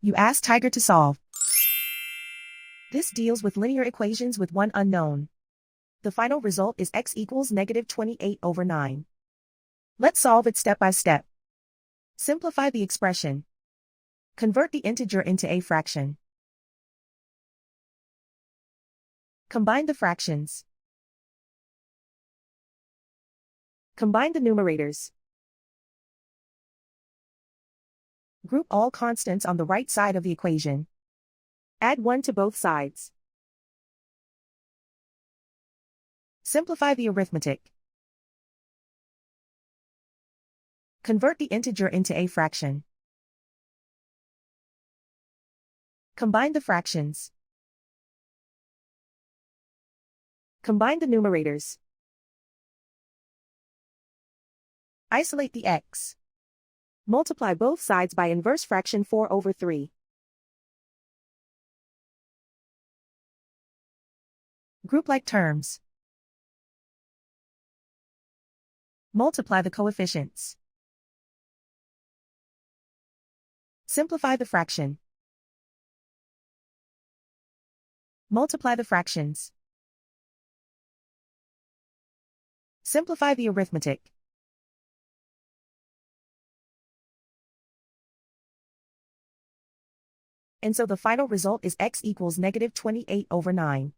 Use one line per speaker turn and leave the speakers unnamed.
You ask Tiger to solve. This deals with linear equations with one unknown. The final result is x equals -28/9. Let's solve it step by step. Simplify the expression. Convert the integer into a fraction. Combine the fractions. Combine the numerators. Group all constants on the right side of the equation. Add 1 to both sides. Simplify the arithmetic. Convert the integer into a fraction. Combine the fractions. Combine the numerators. Isolate the x. Multiply both sides by inverse fraction 4/3. Group like terms. Multiply the coefficients. Simplify the fraction. Multiply the fractions. Simplify the arithmetic. And so the final result is x equals -28/9.